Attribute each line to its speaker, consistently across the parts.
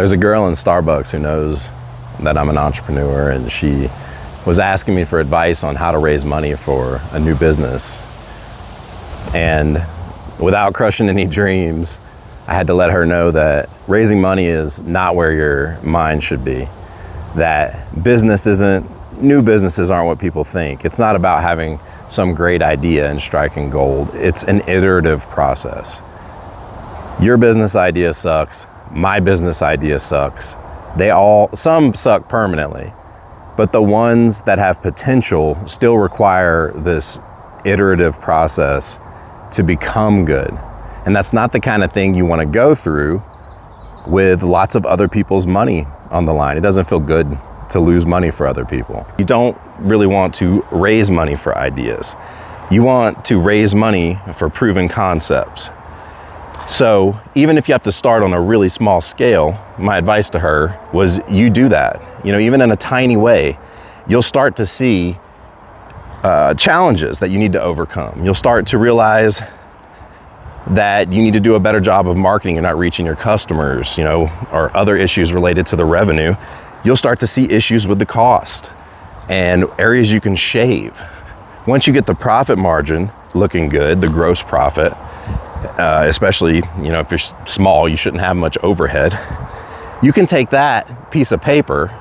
Speaker 1: There's a girl in Starbucks who knows that I'm an entrepreneur, and she was asking me for advice on how to raise money for a new business. And without crushing any dreams, I had to let her know that raising money is not where your mind should be. That new businesses aren't what people think. It's not about having some great idea and striking gold. It's an iterative process. Your business idea sucks. My business idea sucks. Some suck permanently, but the ones that have potential still require this iterative process to become good. And that's not the kind of thing you want to go through with lots of other people's money on the line. It doesn't feel good to lose money for other people. You don't really want to raise money for ideas. You want to raise money for proven concepts. So even if you have to start on a really small scale, my advice to her was you do that. Even in a tiny way, you'll start to see challenges that you need to overcome. You'll start to realize that you need to do a better job of marketing. You're not reaching your customers, or other issues related to the revenue. You'll start to see issues with the cost and areas you can shave. Once you get the profit margin looking good, the gross profit, especially, if you're small, you shouldn't have much overhead. You can take that piece of paper,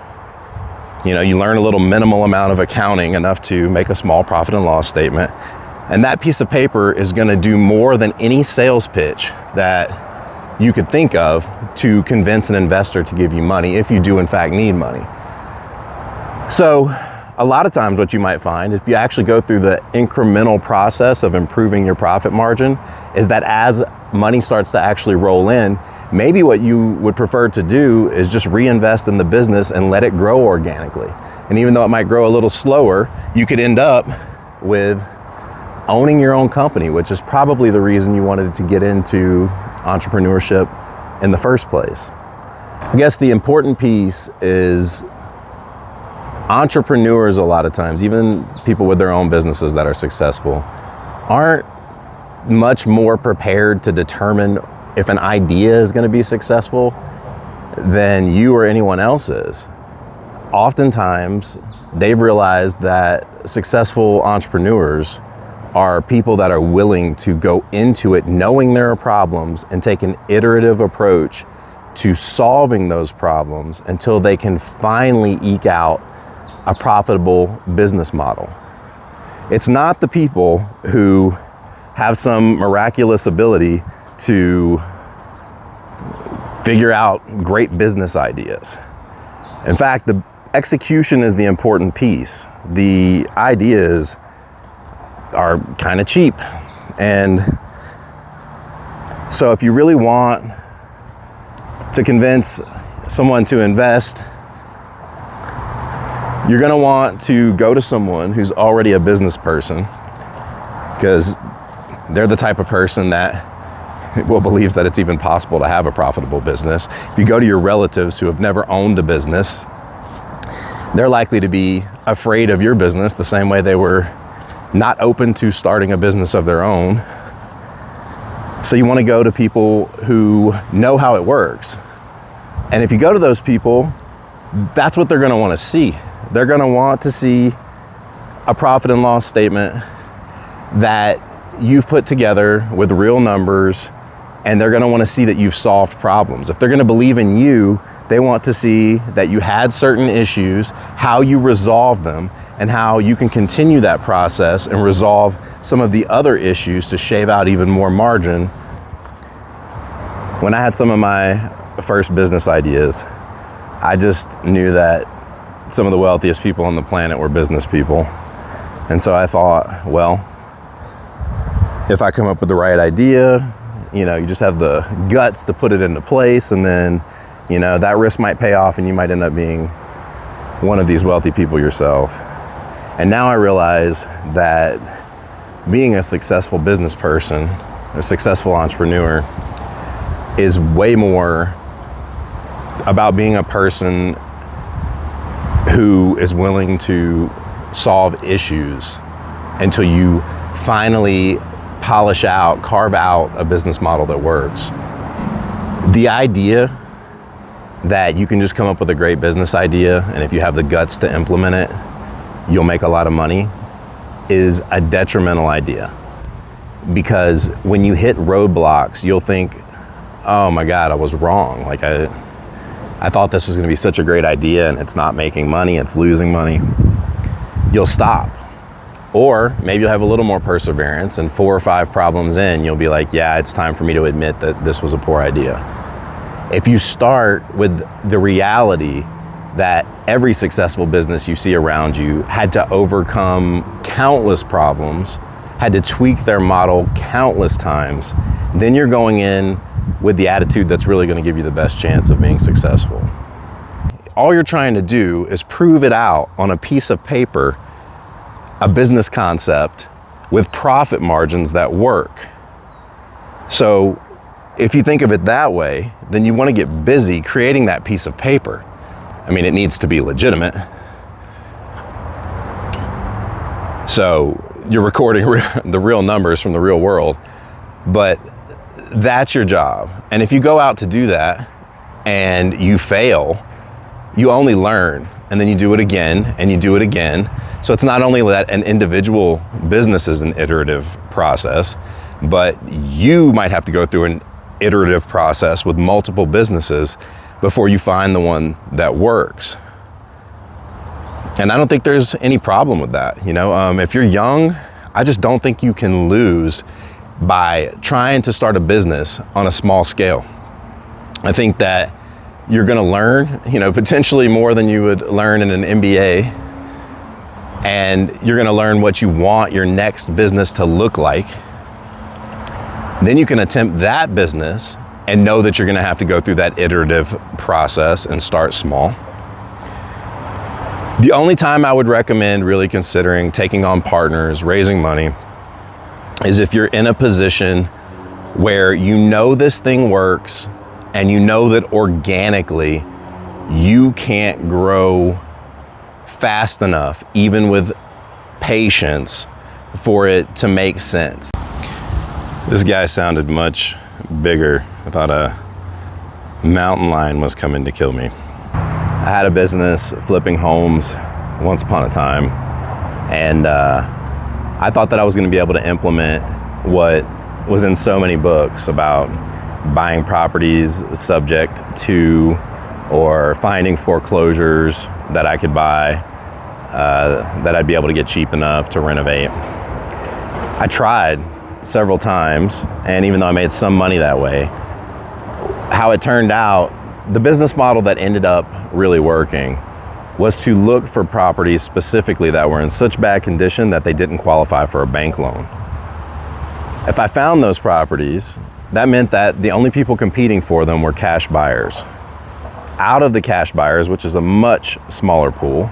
Speaker 1: you learn a little minimal amount of accounting, enough to make a small profit and loss statement. And that piece of paper is gonna do more than any sales pitch that you could think of to convince an investor to give you money if you do in fact need money. So a lot of times what you might find, if you actually go through the incremental process of improving your profit margin, is that as money starts to actually roll in, maybe what you would prefer to do is just reinvest in the business and let it grow organically. And even though it might grow a little slower, you could end up with owning your own company, which is probably the reason you wanted to get into entrepreneurship in the first place. I guess the important piece is entrepreneurs, a lot of times, even people with their own businesses that are successful, aren't much more prepared to determine if an idea is going to be successful than you or anyone else is. Oftentimes, they've realized that successful entrepreneurs are people that are willing to go into it knowing there are problems and take an iterative approach to solving those problems until they can finally eke out a profitable business model. It's not the people who have some miraculous ability to figure out great business ideas. In fact, the execution is the important piece. The ideas are kind of cheap. And so if you really want to convince someone to invest, you're gonna want to go to someone who's already a business person, because they're the type of person that believes that it's even possible to have a profitable business. If you go to your relatives who have never owned a business, they're likely to be afraid of your business the same way they were not open to starting a business of their own. So you want to go to people who know how it works. And if you go to those people, that's what they're going to want to see. They're going to want to see a profit and loss statement that you've put together with real numbers, and they're going to want to see that you've solved problems. If they're going to believe in you, they want to see that you had certain issues, how you resolved them, and how you can continue that process and resolve some of the other issues to shave out even more margin. When I had some of my first business ideas, I just knew that some of the wealthiest people on the planet were business people. And so I thought, well, if I come up with the right idea, you just have the guts to put it into place, and then, that risk might pay off and you might end up being one of these wealthy people yourself. And now I realize that being a successful business person, a successful entrepreneur, is way more about being a person who is willing to solve issues until you finally carve out a business model that works. The idea that you can just come up with a great business idea, and if you have the guts to implement it, you'll make a lot of money, is a detrimental idea. Because when you hit roadblocks, you'll think, oh my God, I was wrong. Like I thought this was gonna be such a great idea and it's not making money, it's losing money. You'll stop. Or maybe you'll have a little more perseverance, and 4 or 5 problems in, you'll be like, yeah, it's time for me to admit that this was a poor idea. If you start with the reality that every successful business you see around you had to overcome countless problems, had to tweak their model countless times, then you're going in with the attitude that's really going to give you the best chance of being successful. All you're trying to do is prove it out on a piece of paper, a business concept with profit margins that work. So if you think of it that way, then you want to get busy creating that piece of paper. I mean, it needs to be legitimate. So you're recording the real numbers from the real world, but that's your job. And if you go out to do that and you fail, you only learn, and then you do it again and you do it again. So it's not only that an individual business is an iterative process, but you might have to go through an iterative process with multiple businesses before you find the one that works. And I don't think there's any problem with that. If you're young, I just don't think you can lose by trying to start a business on a small scale. I think that you're gonna learn, potentially more than you would learn in an MBA, and you're gonna learn what you want your next business to look like. Then you can attempt that business and know that you're gonna have to go through that iterative process and start small. The only time I would recommend really considering taking on partners, raising money, is if you're in a position where you know this thing works and you know that organically you can't grow fast enough, even with patience, for it to make sense. This guy sounded much bigger. I thought a mountain lion was coming to kill me. I had a business flipping homes once upon a time, and I thought that I was going to be able to implement what was in so many books about buying properties subject to or finding foreclosures that I could buy, that I'd be able to get cheap enough to renovate. I tried several times, and even though I made some money that way, how it turned out, the business model that ended up really working was to look for properties specifically that were in such bad condition that they didn't qualify for a bank loan. If I found those properties, that meant that the only people competing for them were cash buyers. Out of the cash buyers, which is a much smaller pool,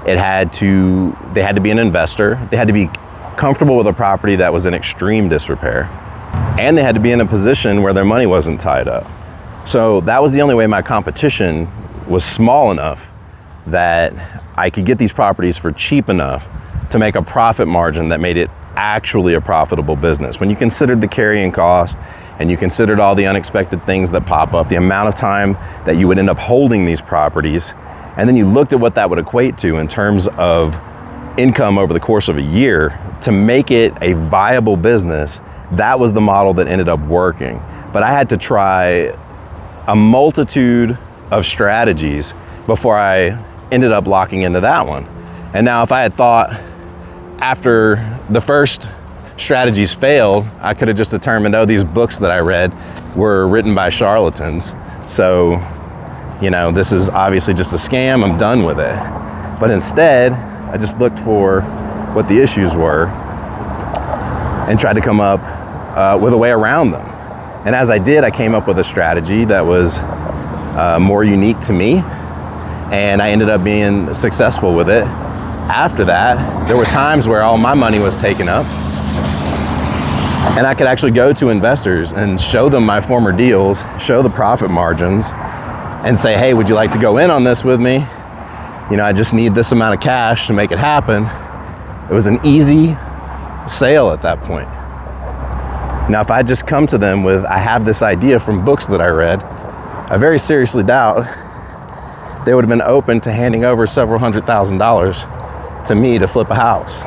Speaker 1: they had to be an investor, they had to be comfortable with a property that was in extreme disrepair, and they had to be in a position where their money wasn't tied up. So that was the only way my competition was small enough that I could get these properties for cheap enough to make a profit margin that made it actually a profitable business. When you considered the carrying cost and you considered all the unexpected things that pop up, the amount of time that you would end up holding these properties, and then you looked at what that would equate to in terms of income over the course of a year to make it a viable business, that was the model that ended up working. But I had to try a multitude of strategies before I ended up locking into that one. And now if I had thought after the first strategies failed, I could have just determined, oh, these books that I read were written by charlatans. So, this is obviously just a scam, I'm done with it. But instead, I just looked for what the issues were and tried to come up with a way around them. And as I did, I came up with a strategy that was more unique to me, and I ended up being successful with it. After that, there were times where all my money was taken up, and I could actually go to investors and show them my former deals, show the profit margins, and say, hey, would you like to go in on this with me? I just need this amount of cash to make it happen. It was an easy sale at that point. Now, if I just come to them with, I have this idea from books that I read, I very seriously doubt they would have been open to handing over several $100,000 to me to flip a house.